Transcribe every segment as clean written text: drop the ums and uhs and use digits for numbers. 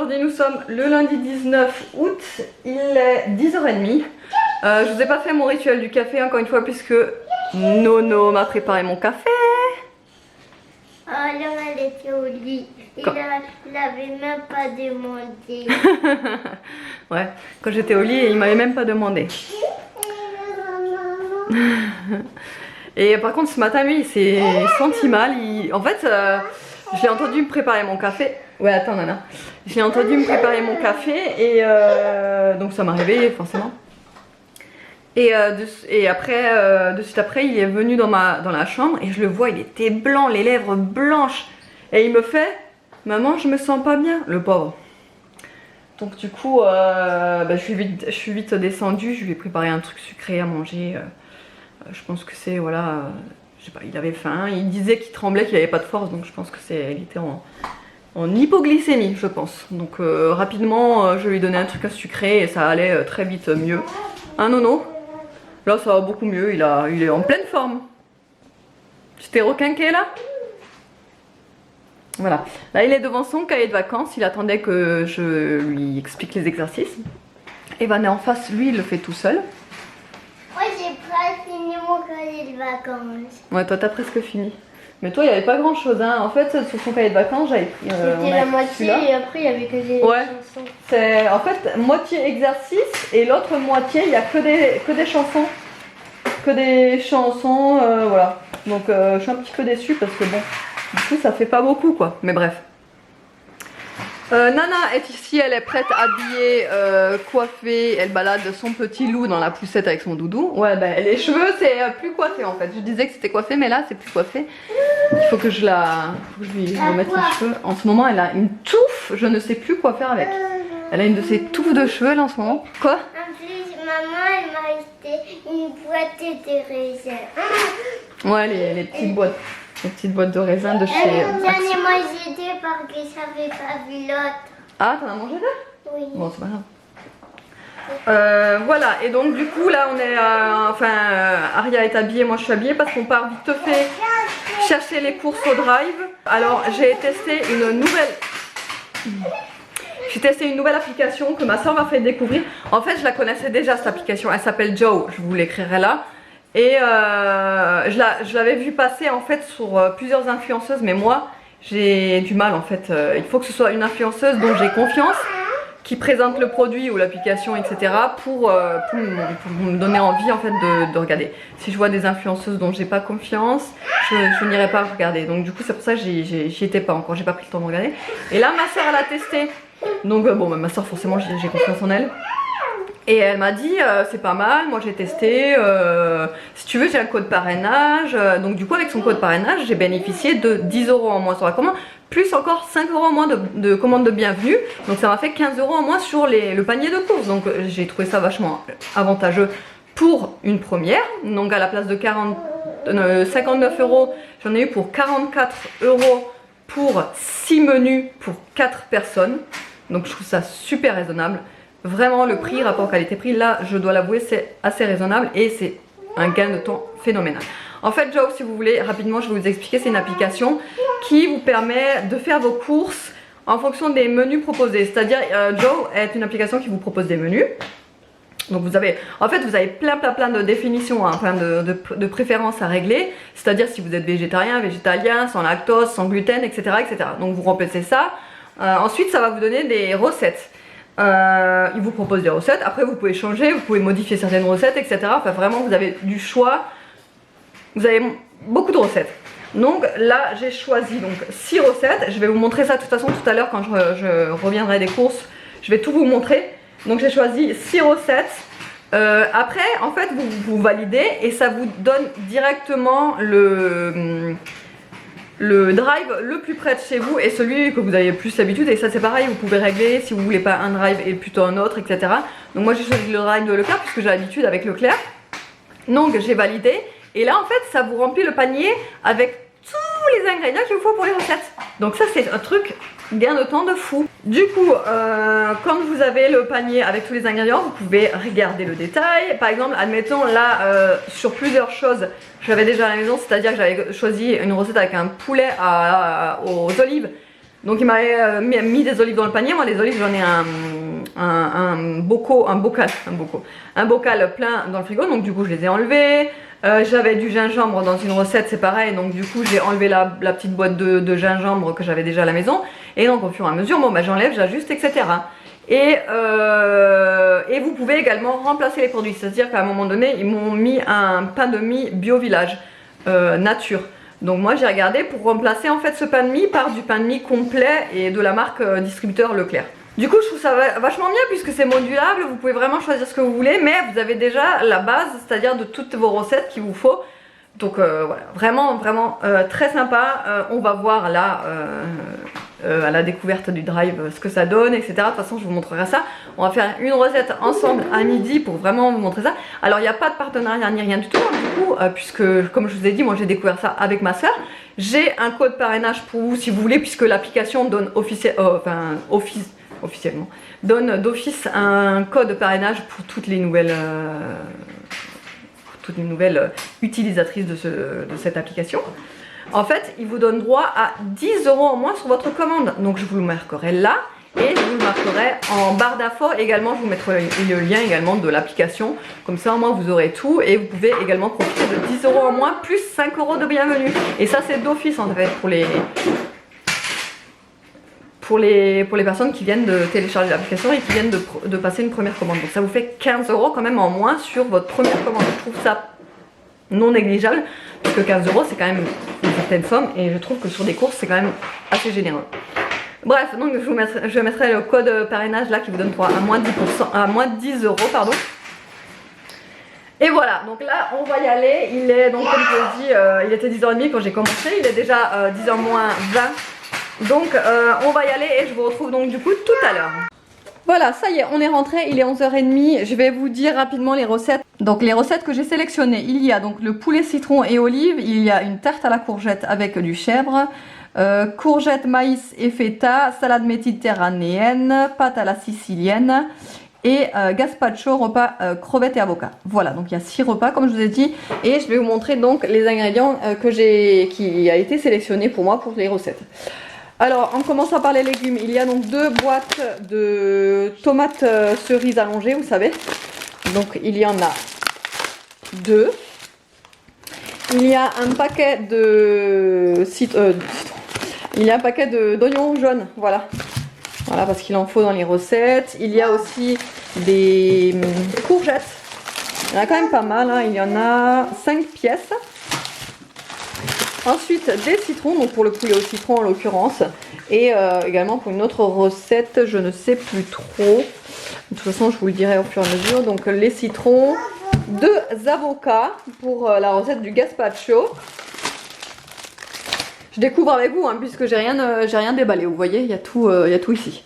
aujourd'hui nous sommes le lundi 19 août, il est 10h30. Je vous ai pas fait mon rituel du café encore une fois puisque Nono m'a préparé mon café. Alors elle était au lit, il avait même pas demandé. Ouais, quand j'étais au lit il m'avait même pas demandé. Et par contre ce matin lui il s'est senti mal, en fait je l'ai entendu me préparer mon café. Ouais attends Nana, j'ai entendu me préparer mon café et donc ça m'a réveillée forcément. Et après, de suite après, il est venu dans la chambre et je le vois, il était blanc, les lèvres blanches. Et il me fait, maman, je me sens pas bien, le pauvre. Donc du coup, je suis vite descendue, je lui ai préparé un truc sucré à manger. Je pense que c'est, voilà, je sais pas, il avait faim. Il disait qu'il tremblait, qu'il avait pas de force, donc je pense que il était en hypoglycémie, je pense. Donc rapidement, je lui ai donné un truc à sucré et ça allait très vite mieux. Hein, Nono? Là ça va beaucoup mieux, il est en pleine forme. Tu t'es requinqué là? Voilà, là il est devant son cahier de vacances, il attendait que je lui explique les exercices. Evan est en face, lui il le fait tout seul. Moi j'ai presque fini mon cahier de vacances. Ouais, toi t'as presque fini. Mais toi il n'y avait pas grand chose hein. En fait sur son cahier de vacances j'avais pris... C'était la moitié et après il y avait que des chansons. C'est en fait moitié exercice et l'autre moitié il n'y a que des chansons. Que des chansons, voilà. Donc je suis un petit peu déçue parce que bon, du coup ça fait pas beaucoup quoi. Mais bref. Nana est ici, elle est prête, habillée, coiffée. Elle balade son petit loup dans la poussette avec son doudou. Ouais, ben les cheveux c'est plus coiffé en fait. Je disais que c'était coiffé, mais là c'est plus coiffé. Il faut que je lui remette les cheveux. En ce moment, elle a une touffe. Je ne sais plus quoi faire avec. Elle a une de ces touffes de cheveux là en ce moment. Quoi? En plus, maman elle m'a acheté une boîte de raisins. Ouais, les petites boîtes. Les petites boîtes de raisins de chez J'en ai mangé deux parce que j'avais pas vu l'autre. Ah, t'en as mangé deux? Oui. Bon, c'est pas grave. Voilà, et donc du coup là on est Aria est habillée, moi je suis habillée parce qu'on part vite fait chercher les courses au drive. Alors j'ai testé une nouvelle application que ma soeur m'a fait découvrir. En fait je la connaissais déjà cette application, elle s'appelle Joe, je vous l'écrirai là. Et je l'avais vu passer en fait sur plusieurs influenceuses, mais moi j'ai du mal en fait. Il faut que ce soit une influenceuse dont j'ai confiance, qui présente le produit ou l'application, etc. pour me donner envie en fait de regarder. Si je vois des influenceuses dont j'ai pas confiance, je n'irai pas regarder. Donc du coup c'est pour ça que j'y étais pas encore, j'ai pas pris le temps de regarder. Et là ma soeur elle a testé. Donc bon ma soeur forcément j'ai confiance en elle. Et elle m'a dit c'est pas mal, moi j'ai testé, si tu veux j'ai un code parrainage, donc du coup avec son code parrainage j'ai bénéficié de 10 € en moins sur la commande, plus encore 5 € en moins de commande de bienvenue, donc ça m'a fait 15 € en moins sur le panier de courses, donc j'ai trouvé ça vachement avantageux pour une première, donc à la place de 59 €, j'en ai eu pour 44 € pour 6 menus pour 4 personnes, donc je trouve ça super raisonnable. Vraiment le prix, rapport qualité-prix, là je dois l'avouer c'est assez raisonnable et c'est un gain de temps phénoménal. En fait Joe, si vous voulez rapidement je vais vous expliquer, c'est une application qui vous permet de faire vos courses en fonction des menus proposés. C'est-à-dire Joe est une application qui vous propose des menus. Donc vous avez plein de définitions, hein, plein de préférences à régler. C'est-à-dire si vous êtes végétarien, végétalien, sans lactose, sans gluten, etc. etc. Donc vous remplacez ça. Ensuite ça va vous donner des recettes. Il vous propose des recettes, après vous pouvez changer, vous pouvez modifier certaines recettes, etc. Enfin vraiment vous avez du choix, vous avez beaucoup de recettes. Donc là j'ai choisi donc 6 recettes, je vais vous montrer ça de toute façon tout à l'heure quand je reviendrai des courses, je vais tout vous montrer. Donc j'ai choisi 6 recettes, après en fait vous validez et ça vous donne directement le drive le plus près de chez vous et celui que vous avez plus l'habitude, et ça c'est pareil, vous pouvez régler si vous voulez pas un drive et plutôt un autre, etc. Donc moi j'ai choisi le drive de Leclerc puisque j'ai l'habitude avec Leclerc, donc j'ai validé et là en fait ça vous remplit le panier avec tous les ingrédients qu'il vous faut pour les recettes. Donc ça c'est un truc gain de temps de fou. Du coup quand vous avez le panier avec tous les ingrédients, vous pouvez regarder le détail. Par exemple admettons là sur plusieurs choses j'avais déjà à la maison, c'est à dire que j'avais choisi une recette avec un poulet aux olives. Donc il m'avait mis des olives dans le panier. Moi, les olives, j'en ai un bocal plein dans le frigo. Donc du coup, je les ai enlevées. J'avais du gingembre dans une recette, c'est pareil. Donc du coup, j'ai enlevé la petite boîte de gingembre que j'avais déjà à la maison. Et donc au fur et à mesure, bon, bah, j'enlève, j'ajuste, etc. Et vous pouvez également remplacer les produits. C'est-à-dire qu'à un moment donné, ils m'ont mis un pain de mie Bio Village nature. Donc moi j'ai regardé pour remplacer en fait ce pain de mie par du pain de mie complet et de la marque distributeur Leclerc. Du coup je trouve ça vachement bien puisque c'est modulable, vous pouvez vraiment choisir ce que vous voulez, mais vous avez déjà la base, c'est-à-dire de toutes vos recettes qu'il vous faut. Donc voilà, vraiment très sympa. On va voir là à la découverte du drive ce que ça donne, etc. De toute façon je vous montrerai ça. On va faire une recette ensemble à midi pour vraiment vous montrer ça. Alors il n'y a pas de partenariat ni rien du tout, hein, du coup, puisque comme je vous ai dit, moi j'ai découvert ça avec ma soeur. J'ai un code parrainage pour vous si vous voulez, puisque l'application donne officiellement donne d'office un code parrainage pour toutes les nouvelles utilisatrices de cette application. En fait, il vous donne droit à 10 € en moins sur votre commande. Donc je vous le marquerai là et je vous le marquerai en barre d'infos également. Je vous mettrai le lien également de l'application. Comme ça au moins vous aurez tout et vous pouvez également profiter de 10 € en moins plus 5 € de bienvenue. Et ça c'est d'office en fait pour les personnes qui viennent de télécharger l'application et qui viennent de passer une première commande. Donc ça vous fait 15 € quand même en moins sur votre première commande. Je trouve ça non négligeable, parce que 15 € c'est quand même une certaine somme et je trouve que sur des courses c'est quand même assez généreux. Bref, donc je mettrai le code parrainage là qui vous donne droit à moins 10%, à moins 10 € pardon. Et voilà, donc là on va y aller. Il est donc comme je l'ai dit, il était 10h30 quand j'ai commencé, il est déjà 10h moins 20. Donc on va y aller et je vous retrouve donc du coup tout à l'heure. Voilà, ça y est, on est rentré, il est 11h30. Je vais vous dire rapidement les recettes. Donc les recettes que j'ai sélectionnées, il y a donc le poulet citron et olive, il y a une tarte à la courgette avec du chèvre, courgette, maïs et feta, salade méditerranéenne, pâte à la sicilienne et gazpacho repas crevettes et avocat. Voilà, donc il y a 6 repas comme je vous ai dit et je vais vous montrer donc les ingrédients qui a été sélectionné pour moi pour les recettes. Alors, en commençant par les légumes, il y a donc 2 boîtes de tomates cerises allongées, vous savez. Donc, il y en a 2. Il y a un paquet d'oignons jaunes, voilà. Voilà, parce qu'il en faut dans les recettes. Il y a aussi des courgettes. Il y en a quand même pas mal, hein. Il y en a 5 pièces. Ensuite des citrons, donc pour le poulet au citron en l'occurrence, et également pour une autre recette, je ne sais plus trop. De toute façon je vous le dirai au fur et à mesure. Donc les citrons, 2 avocats pour la recette du gazpacho. Je découvre avec vous hein, puisque j'ai rien déballé, vous voyez, il y a tout ici.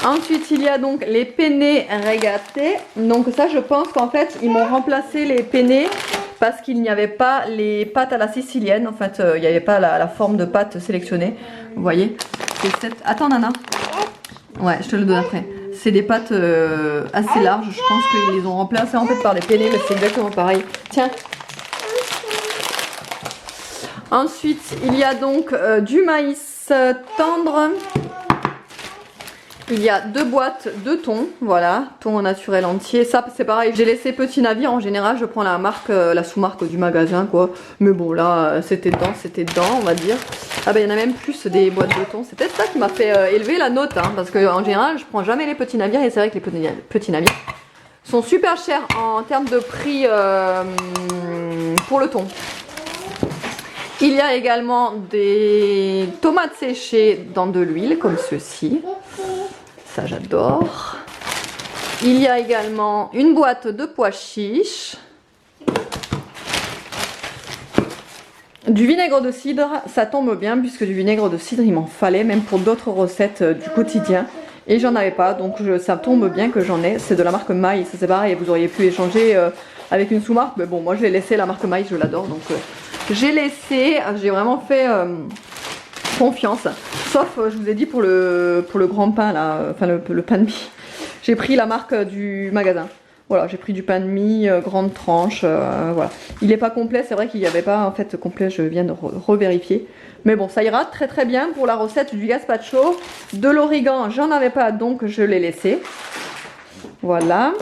Ensuite il y a donc les penne regattés. Donc ça je pense qu'en fait ils m'ont remplacé les penne parce qu'il n'y avait pas les pâtes à la sicilienne. En fait il n'y avait pas la forme de pâte sélectionnée. Vous voyez, attends Nana. Ouais, je te le donne après. C'est des pâtes assez larges. Je pense qu'ils les ont remplacées en fait par les penne, mais c'est exactement pareil. Tiens. Ensuite il y a donc du maïs tendre. Il y a 2 boîtes de thon, voilà, thon naturel entier. Ça c'est pareil, j'ai laissé Petit Navire. En général je prends la marque, la sous-marque du magasin quoi. Mais bon là c'était dedans on va dire. Ah ben il y en a même plus des boîtes de thon. C'est peut-être ça qui m'a fait élever la note hein, parce que en général je prends jamais les Petits Navires. Et c'est vrai que les Petits Navires sont super chers en termes de prix pour le thon. Il y a également des tomates séchées dans de l'huile comme ceci. Ça j'adore. Il y a également une boîte de pois chiches. Du vinaigre de cidre, ça tombe bien puisque du vinaigre de cidre il m'en fallait même pour d'autres recettes du quotidien. Et j'en avais pas, donc ça tombe bien que j'en ai. C'est de la marque Maïs, c'est pareil, vous auriez pu échanger avec une sous-marque. Mais bon, moi je l'ai laissé, la marque Maïs, je l'adore. Donc j'ai laissé, j'ai vraiment fait confiance. Sauf, je vous ai dit, pour le grand pain là, enfin le pain de mie. J'ai pris la marque du magasin. Voilà, j'ai pris du pain de mie, grande tranche, voilà. Il n'est pas complet, c'est vrai qu'il n'y avait pas en fait complet, je viens de revérifier. Mais bon, ça ira très très bien pour la recette du gazpacho. De l'origan, j'en avais pas, donc je l'ai laissé. Voilà.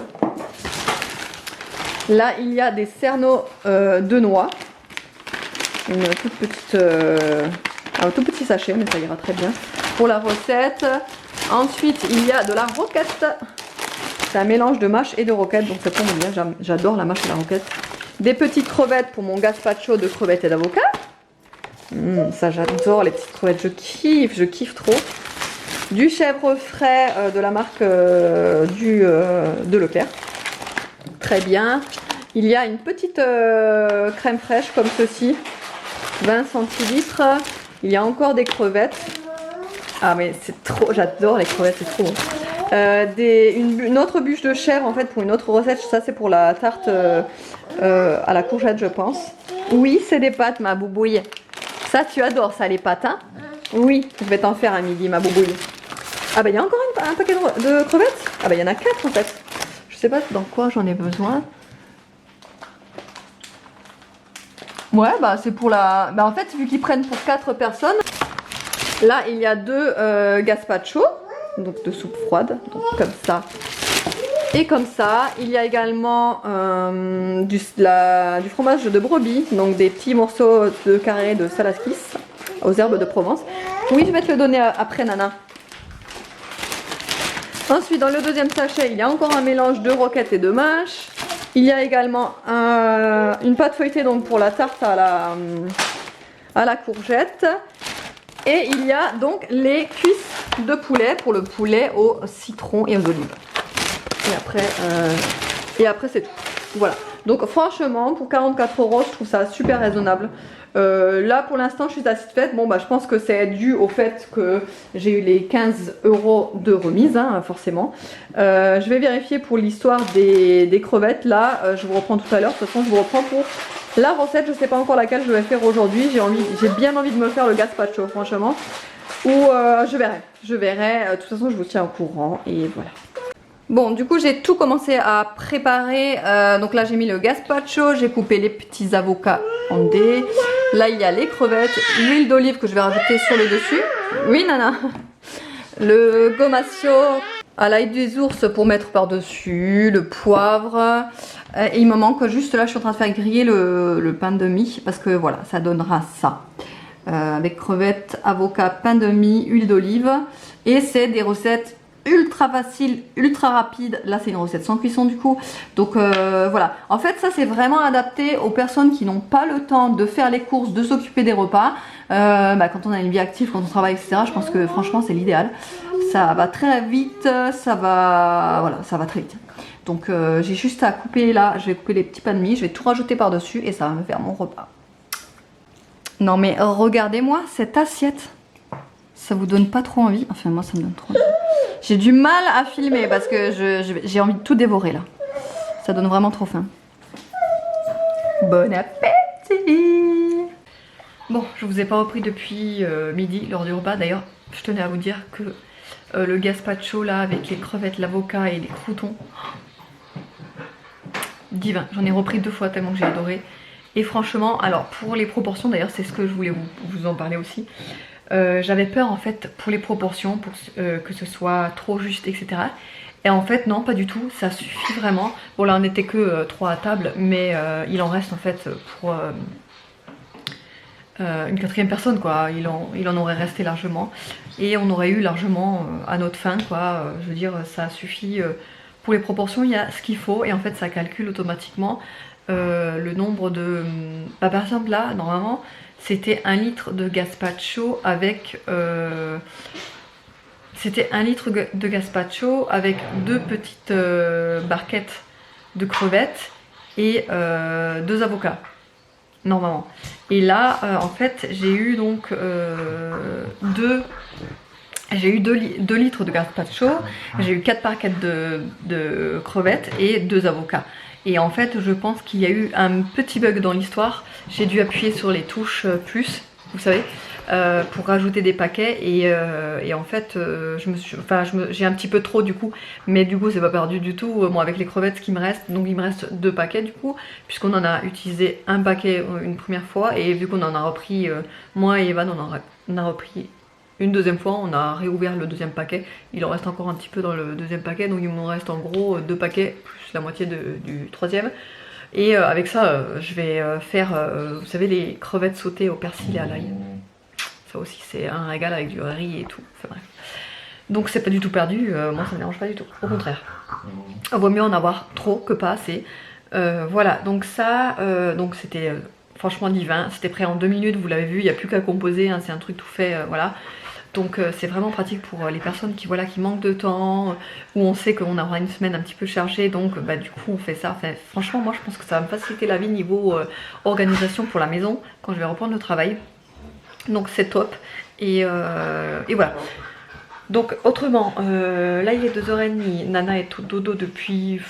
Là, il y a des cerneaux de noix. Une toute petite, un tout petit sachet, mais ça ira très bien pour la recette. Ensuite, il y a de la roquette. C'est un mélange de mâche et de roquette, donc ça tombe bien, j'adore la mâche et la roquette. Des petites crevettes pour mon gazpacho de crevettes et d'avocat. Ça j'adore les petites crevettes, je kiffe trop. Du chèvre frais de la marque de Leclerc. Très bien. Il y a une petite crème fraîche comme ceci, 20 centilitres. Il y a encore des crevettes. Ah mais c'est trop, j'adore les crevettes, c'est trop bon. Une autre bûche de chèvre en fait pour une autre recette, ça c'est pour la tarte à la courgette je pense. Oui c'est des pâtes ma boubouille. Ça tu adores ça les pâtes hein. Oui je vais t'en faire à midi ma boubouille. Ah bah il y a encore un paquet de crevettes. Ah bah il y en a 4 en fait. Je sais pas dans quoi j'en ai besoin. Ouais bah c'est pour la... Bah en fait vu qu'ils prennent pour 4 personnes. Là il y a 2 gazpacho. Donc de soupe froide, donc comme ça et comme ça. Il y a également du fromage de brebis, donc des petits morceaux de carré de salaskis aux herbes de Provence. Oui, je vais te le donner après Nana. Ensuite dans le deuxième sachet il y a encore un mélange de roquettes et de mâche. Il y a également une pâte feuilletée donc pour la tarte à la courgette. Et il y a donc les cuisses de poulet pour le poulet au citron et aux olives. Et après c'est tout. Voilà. Donc franchement pour 44 €, je trouve ça super raisonnable. Là pour l'instant je suis satisfaite. Bon bah je pense que c'est dû au fait que j'ai eu les 15 € de remise hein, forcément. Je vais vérifier pour l'histoire des crevettes. Là je vous reprends tout à l'heure. De toute façon je vous reprends pour la recette. Je sais pas encore laquelle je vais faire aujourd'hui. J'ai bien envie de me faire le gazpacho franchement. Ou je verrai. De toute façon je vous tiens au courant et voilà. Bon du coup j'ai tout commencé à préparer. Donc là j'ai mis le gazpacho. J'ai coupé les petits avocats en dés. Là il y a les crevettes, l'huile d'olive que je vais rajouter sur le dessus. Oui Nana. Le gomasio à l'ail des ours pour mettre par dessus. Le poivre. Et il me manque juste là, je suis en train de faire griller le pain de mie. Parce que voilà, ça donnera ça. Avec crevettes, avocat, pain de mie, huile d'olive. Et c'est des recettes ultra faciles, ultra rapides. Là c'est une recette sans cuisson du coup. Donc voilà. En fait ça c'est vraiment adapté aux personnes qui n'ont pas le temps de faire les courses, de s'occuper des repas. Quand on a une vie active, quand on travaille etc. Je pense que franchement c'est l'idéal. Ça va très vite, ça va très vite. Donc j'ai juste à couper là, je vais couper les petits pains de mie, je vais tout rajouter par dessus et ça va me faire mon repas. Non mais regardez-moi cette assiette. Ça vous donne pas trop envie? Enfin moi ça me donne trop envie. J'ai du mal à filmer parce que j'ai envie de tout dévorer là. Ça donne vraiment trop faim. Bon appétit! Bon, je vous ai pas repris depuis midi lors du repas. D'ailleurs, je tenais à vous dire que le gazpacho là avec les crevettes, l'avocat et les croutons, divin. J'en ai repris 2 fois tellement que j'ai adoré. Et franchement, alors pour les proportions d'ailleurs, c'est ce que je voulais vous en parler aussi. J'avais peur en fait pour les proportions, pour que ce soit trop juste, etc. Et en fait non, pas du tout, ça suffit vraiment. Bon là on n'était que 3 à table, mais il en reste en fait pour une 4e personne quoi. Il en aurait resté largement. Et on aurait eu largement à notre faim quoi. Je veux dire ça suffit pour les proportions, il y a ce qu'il faut. Et en fait ça calcule automatiquement le nombre de... par exemple là normalement c'était 1 litre de gazpacho avec... c'était 1 litre de gazpacho avec 2 petites barquettes de crevettes et 2 avocats, normalement. Et là, en fait, j'ai eu donc 2 litres de gazpacho, j'ai eu 4 barquettes de crevettes et 2 avocats. Et en fait, je pense qu'il y a eu un petit bug dans l'histoire. J'ai dû appuyer sur les touches plus, vous savez, pour rajouter des paquets et en fait j'ai un petit peu trop du coup, mais du coup c'est pas perdu du tout. Moi avec les crevettes ce qui me reste, donc il me reste 2 paquets du coup, puisqu'on en a utilisé un paquet une première fois et vu qu'on en a repris, moi et Evan on a repris une deuxième fois, on a réouvert le deuxième paquet, il en reste encore un petit peu dans le deuxième paquet, donc il me reste en gros 2 paquets plus la moitié du troisième. Et avec ça, je vais faire, vous savez, les crevettes sautées au persil et à l'ail. Ça aussi, c'est un régal avec du riz et tout. Enfin, bref. Donc c'est pas du tout perdu, moi ça me dérange pas du tout. Au contraire. Il vaut mieux en avoir trop que pas assez. Voilà, donc ça, donc c'était franchement divin. C'était prêt en 2 minutes, vous l'avez vu, il n'y a plus qu'à composer, hein, c'est un truc tout fait, voilà. Donc c'est vraiment pratique pour les personnes qui, voilà, qui manquent de temps, où on sait qu'on aura une semaine un petit peu chargée, donc bah, du coup on fait ça. Enfin, franchement moi je pense que ça va me faciliter la vie niveau organisation pour la maison quand je vais reprendre le travail. Donc c'est top et voilà. Donc autrement, là il est 2h30, Nana est au dodo depuis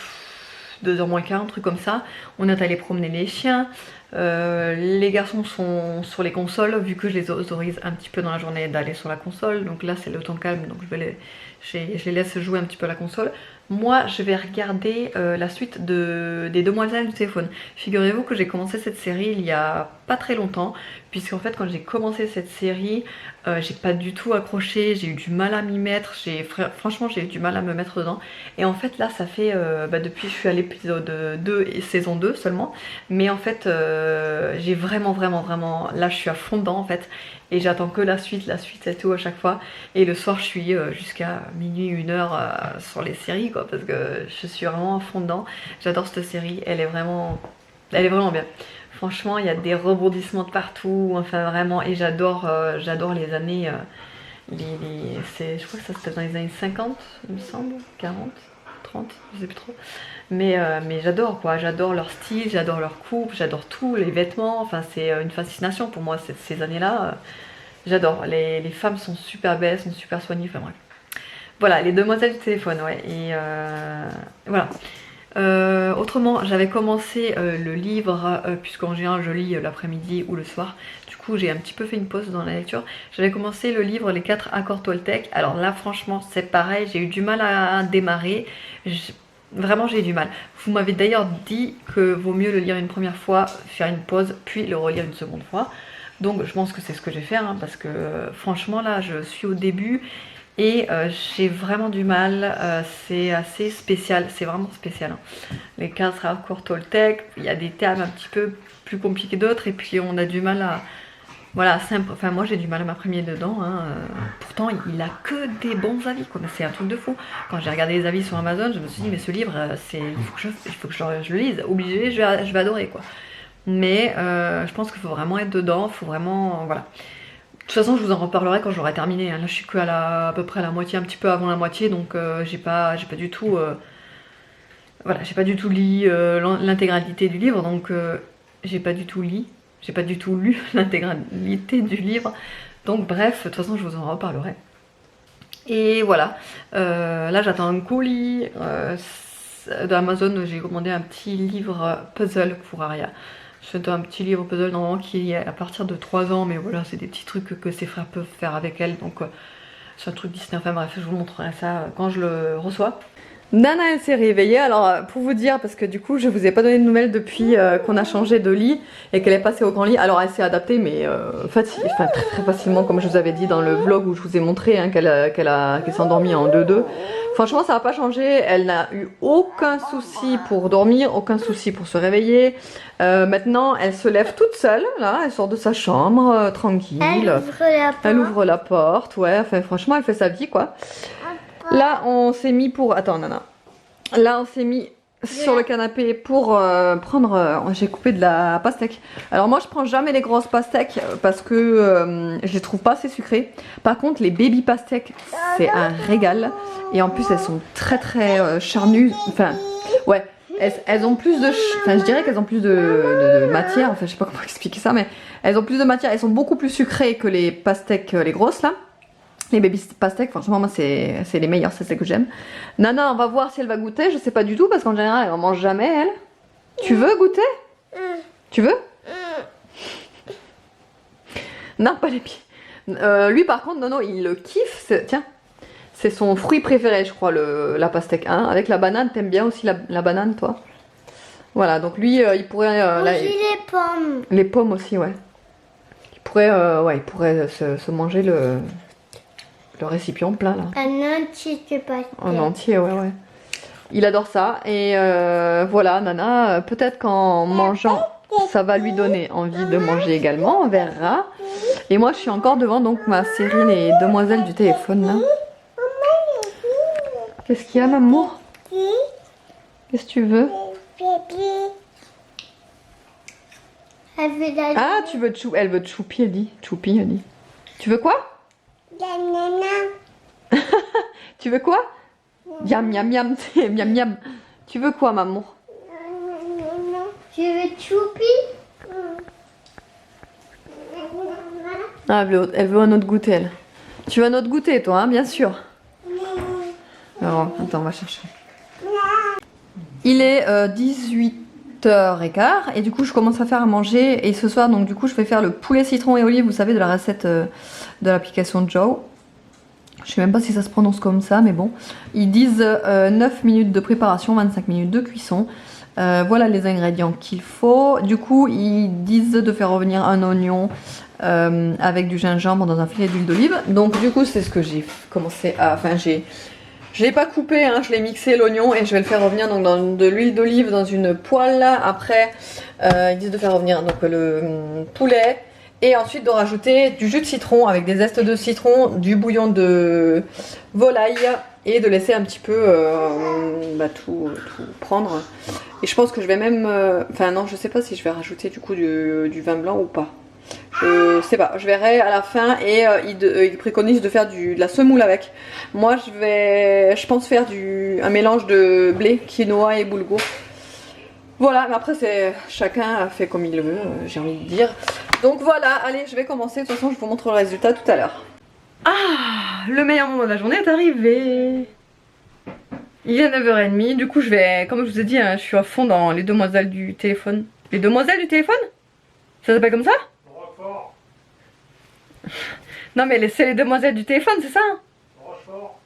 2h moins quart, un truc comme ça. On est allé promener les chiens. Les garçons sont sur les consoles, vu que je les autorise un petit peu dans la journée d'aller sur la console. Donc là c'est le temps calme, donc je les laisse jouer un petit peu à la console. Moi je vais regarder la suite des Demoiselles du téléphone. Figurez-vous que j'ai commencé cette série il y a pas très longtemps, puisqu'en fait quand j'ai commencé cette série, j'ai pas du tout accroché, j'ai eu du mal à m'y mettre, franchement j'ai eu du mal à me mettre dedans. Et en fait là ça fait, depuis je suis à l'épisode 2 et saison 2 seulement, mais en fait j'ai vraiment, là je suis à fond dedans en fait. Et j'attends que la suite c'est tout à chaque fois. Et le soir je suis jusqu'à minuit, 1h sur les séries quoi, parce que je suis vraiment à fond dedans. J'adore cette série, elle est vraiment bien. Franchement il y a des rebondissements de partout, enfin vraiment, et j'adore les années, je crois que ça c'était dans les années 50 il me semble, 40, 30, je sais plus trop. Mais j'adore quoi, j'adore leur style, j'adore leur coupe, j'adore tout, les vêtements, enfin c'est une fascination pour moi ces années-là. J'adore, les femmes sont super belles, sont super soignées, enfin bref. Voilà, les Demoiselles du téléphone, ouais, et voilà. Autrement, j'avais commencé le livre, puisqu'en général je lis l'après-midi ou le soir. Du coup, j'ai un petit peu fait une pause dans la lecture. J'avais commencé le livre Les 4 accords Toltec. Alors là, franchement, c'est pareil, j'ai eu du mal à démarrer. Vraiment, j'ai eu du mal. Vous m'avez d'ailleurs dit que vaut mieux le lire une première fois, faire une pause, puis le relire une seconde fois. Donc, je pense que c'est ce que je vais faire, hein, parce que franchement, là, je suis au début. Et j'ai vraiment du mal, c'est assez spécial, c'est vraiment spécial. Hein. Les 4 accords Toltec, il y a des termes un petit peu plus compliqués d'autres, et puis on a du mal à... Voilà, simple. Enfin moi j'ai du mal à m'imprégner dedans, hein. Pourtant il a que des bons avis, quoi. C'est un truc de fou. Quand j'ai regardé les avis sur Amazon, je me suis dit mais ce livre, il faut que je le lise, obligé, je vais adorer quoi. Mais je pense qu'il faut vraiment être dedans, il faut vraiment... voilà. De toute façon je vous en reparlerai quand j'aurai terminé, hein. Là je suis que à peu près à la moitié, un petit peu avant la moitié, donc j'ai pas du tout... voilà, j'ai pas du tout lu l'intégralité du livre, donc j'ai pas du tout lu l'intégralité du livre. Donc bref, de toute façon je vous en reparlerai. Et voilà, là j'attends un colis d'Amazon, j'ai commandé un petit livre puzzle pour Aria. C'est un petit livre puzzle normalement qui est à partir de 3 ans, mais voilà, c'est des petits trucs que ses frères peuvent faire avec elle, donc c'est un truc Disney, enfin bref, je vous montrerai ça quand je le reçois. Nana elle s'est réveillée, alors pour vous dire, parce que du coup je vous ai pas donné de nouvelles depuis qu'on a changé de lit et qu'elle est passée au grand lit. Alors elle s'est adaptée mais très facilement, comme je vous avais dit dans le vlog où je vous ai montré, hein, qu'elle s'est endormie en 2-2. Franchement ça n'a pas changé, elle n'a eu aucun souci pour dormir, aucun souci pour se réveiller. Maintenant elle se lève toute seule, là, elle sort de sa chambre tranquille. Elle ouvre la porte, ouais, enfin franchement elle fait sa vie quoi. Là on s'est mis pour... Attends Nana. Là on s'est mis sur le canapé pour prendre... j'ai coupé de la pastèque. Alors moi je prends jamais les grosses pastèques parce que je les trouve pas assez sucrées. Par contre les baby pastèques c'est un régal. Et en plus elles sont très charnues. Enfin ouais, elles ont plus de... Enfin je dirais qu'elles ont plus de matière. Enfin je sais pas comment expliquer ça, mais elles ont plus de matière. Elles sont beaucoup plus sucrées que les pastèques, les grosses là. Les baby pastèques, franchement moi c'est les meilleurs, c'est celles que j'aime. Nana on va voir si elle va goûter, je sais pas du tout parce qu'en général elle en mange jamais elle. Tu veux goûter? Tu veux? Non, pas les pieds. Lui par contre, Nono, il le kiffe. Tiens, c'est son fruit préféré, je crois, la pastèque. Hein. Avec la banane, t'aimes bien aussi la banane, toi? Voilà, donc lui, il pourrait... Aussi les pommes. Les pommes aussi, ouais. Il pourrait se manger le récipient plein, là. Un entier de pastèque. En entier, ouais. Il adore ça. Et voilà, Nana, peut-être qu'en mangeant, ça va lui donner envie de manger également. On verra. Et moi, je suis encore devant donc ma série Les Demoiselles du téléphone, là. Qu'est-ce qu'il y a, maman? Qu'est-ce que tu veux? Elle veut la Ah, tu veux elle veut choupi, elle dit. Choupi, elle dit. Tu veux quoi? nana. Tu veux quoi? Miam, miam, miam, miam, miam. Tu veux quoi, maman? Tu veux choupi? Ah, elle veut un autre goûter, elle. Tu veux un autre goûter, toi, hein, bien sûr. Alors, attends, on va chercher. Il est 18h15 et du coup, je commence à faire à manger. Et ce soir, donc du coup, je vais faire le poulet citron et olive, vous savez, de la recette de l'application Joe. Je sais même pas si ça se prononce comme ça, mais bon. Ils disent 9 minutes de préparation, 25 minutes de cuisson. Voilà les ingrédients qu'il faut. Du coup, ils disent de faire revenir un oignon avec du gingembre dans un filet d'huile d'olive. Donc du coup, c'est ce que j'ai commencé à... Enfin, je l'ai pas coupé, hein, je l'ai mixé l'oignon et je vais le faire revenir donc, dans de l'huile d'olive dans une poêle. Après, ils disent de faire revenir donc, le poulet. Et ensuite de rajouter du jus de citron avec des zestes de citron, du bouillon de volaille et de laisser un petit peu tout prendre. Et je pense que je vais même... Enfin non, je sais pas si je vais rajouter du coup du vin blanc ou pas. Je sais pas, je verrai à la fin et ils préconisent de faire de la semoule avec. Moi je pense faire un mélange de blé, quinoa et boulgour. Voilà, mais après c'est chacun fait comme il le veut, j'ai envie de dire. Donc voilà, allez, je vais commencer. De toute façon, je vous montre le résultat tout à l'heure. Ah, le meilleur moment de la journée est arrivé. Il est 9h30. Du coup, je vais, comme je vous ai dit, hein, je suis à fond dans les demoiselles du téléphone. Les demoiselles du téléphone? Ça s'appelle comme ça? Rochefort. Non, mais c'est les demoiselles du téléphone, c'est ça? Rochefort.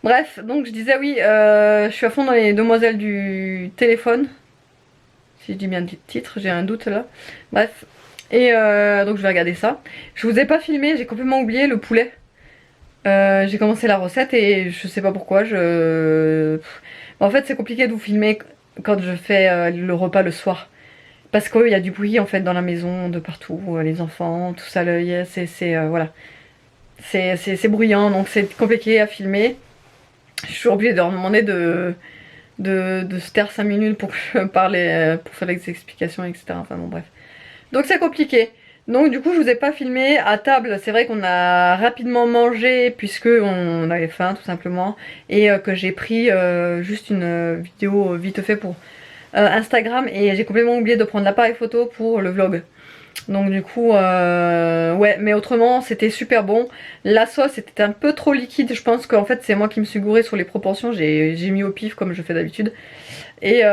Bref, donc je disais oui, je suis à fond dans les demoiselles du téléphone. Si je dis bien le titre, j'ai un doute là. Bref. Et donc je vais regarder ça. Je vous ai pas filmé, j'ai complètement oublié le poulet. J'ai commencé la recette et je sais pas pourquoi. En fait, c'est compliqué de vous filmer quand je fais le repas le soir. Parce qu'il y a du bruit en fait dans la maison, de partout, les enfants, tout ça, voilà. C'est bruyant, donc c'est compliqué à filmer. Je suis obligée de leur demander de se taire 5 minutes pour que je parle, pour faire les explications, etc. Enfin bon, bref. Donc c'est compliqué. Donc du coup, je vous ai pas filmé à table. C'est vrai qu'on a rapidement mangé puisque on avait faim tout simplement. Et que j'ai pris juste une vidéo vite fait pour Instagram. Et j'ai complètement oublié de prendre l'appareil photo pour le vlog. Donc du coup, ouais, mais autrement c'était super bon. La sauce était un peu trop liquide, je pense qu'en fait c'est moi qui me suis gourée sur les proportions. J'ai mis au pif comme je fais d'habitude. Et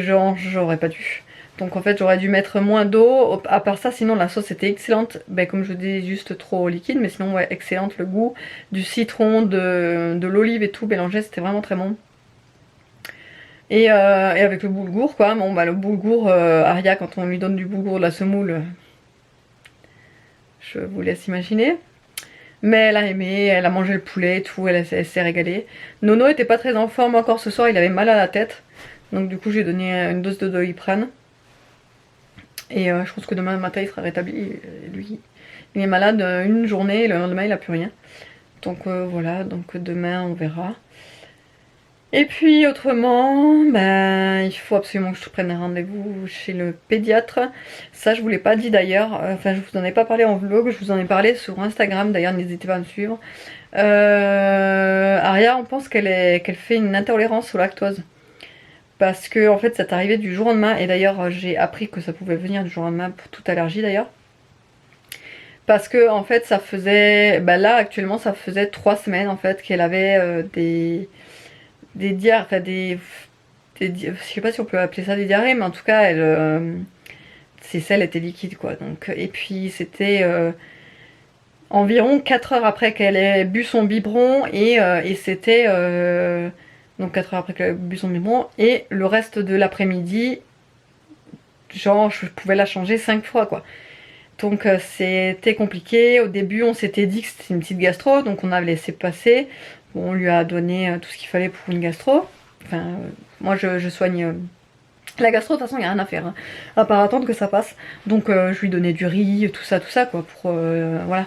j'aurais pas dû. Donc en fait j'aurais dû mettre moins d'eau. À part ça, sinon la sauce était excellente. Ben, comme je vous dis, juste trop liquide, mais sinon ouais, excellente. Le goût du citron, de l'olive et tout mélangé, c'était vraiment très bon. Et avec le boulgour quoi, bon bah le boulgour, Aria quand on lui donne du boulgour de la semoule, je vous laisse imaginer. Mais elle a aimé, elle a mangé le poulet et tout, elle s'est régalée. Nono était pas très en forme encore ce soir, il avait mal à la tête. Donc du coup j'ai donné une dose de Doliprane. Et je pense que demain matin il sera rétabli. Lui, il est malade une journée et le lendemain il a plus rien. Donc voilà, donc demain on verra. Et puis autrement, ben, il faut absolument que je prenne un rendez-vous chez le pédiatre. Ça je vous l'ai pas dit d'ailleurs, enfin je vous en ai pas parlé en vlog, je vous en ai parlé sur Instagram d'ailleurs, n'hésitez pas à me suivre. Aria, on pense qu'elle fait une intolérance au lactose. Parce que en fait ça est arrivé du jour au lendemain, et d'ailleurs j'ai appris que ça pouvait venir du jour au lendemain pour toute allergie d'ailleurs. Parce que en fait ça faisait, ben là actuellement ça faisait 3 semaines en fait qu'elle avait des diarrhées, enfin je sais pas si on peut appeler ça des diarrhées, mais en tout cas elle, ses selles étaient liquides quoi. Donc, et puis c'était environ 4 heures après qu'elle ait bu son biberon et c'était donc 4 heures après qu'elle ait bu son biberon et le reste de l'après-midi, genre je pouvais la changer 5 fois quoi. Donc c'était compliqué. Au début on s'était dit que c'était une petite gastro, donc on a laissé passer. Bon, on lui a donné tout ce qu'il fallait pour une gastro. Enfin, moi je soigne la gastro, de toute façon il n'y a rien à faire, hein, à part attendre que ça passe. Donc je lui donnais du riz, tout ça quoi, pour voilà.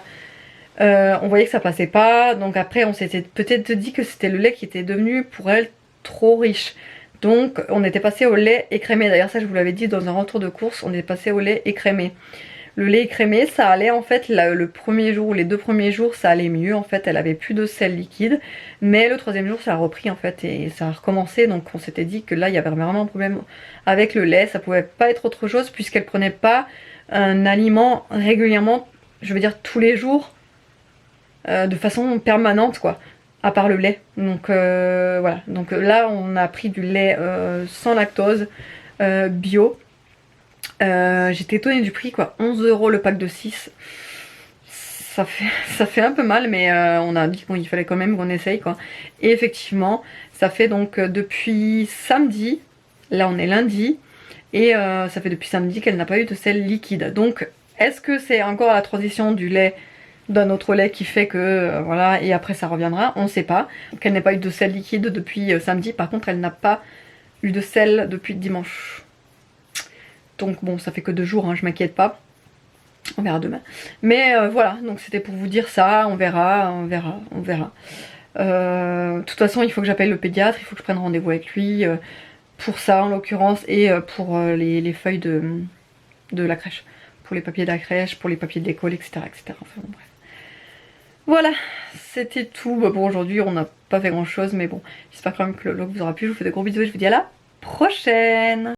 On voyait que ça passait pas, donc après on s'était peut-être dit que c'était le lait qui était devenu pour elle trop riche. Donc on était passé au lait écrémé. D'ailleurs ça je vous l'avais dit dans un retour de course, on est passé au lait écrémé. Le lait écrémé, ça allait en fait le premier jour ou les 2 premiers jours, ça allait mieux en fait, elle avait plus de sel liquide, mais le 3e jour ça a repris en fait et ça a recommencé, donc on s'était dit que là il y avait vraiment un problème avec le lait, ça pouvait pas être autre chose puisqu'elle prenait pas un aliment régulièrement, je veux dire tous les jours, de façon permanente quoi, à part le lait. Donc voilà, donc là on a pris du lait sans lactose, bio. J'étais étonnée du prix quoi, 11 € le pack de 6. Ça fait un peu mal, mais on a dit qu'il fallait quand même qu'on essaye quoi. Et effectivement, ça fait donc depuis samedi, là on est lundi, et ça fait depuis samedi qu'elle n'a pas eu de sel liquide. Donc est-ce que c'est encore la transition du lait d'un autre lait qui fait que voilà, et après ça reviendra, on sait pas. Qu'elle n'ait pas eu de sel liquide depuis samedi, par contre elle n'a pas eu de sel depuis dimanche. Donc bon, ça fait que 2 jours, hein, je m'inquiète pas. On verra demain. Mais voilà, donc c'était pour vous dire ça, on verra. De toute façon, il faut que j'appelle le pédiatre, il faut que je prenne rendez-vous avec lui pour ça en l'occurrence, et pour les feuilles de la crèche. Pour les papiers de la crèche, pour les papiers de l'école, etc., etc. Enfin bon, bref. Voilà, c'était tout. Bah, pour aujourd'hui, on n'a pas fait grand chose, mais bon, j'espère quand même que le vlog vous aura plu. Je vous fais de gros bisous et je vous dis à la prochaine.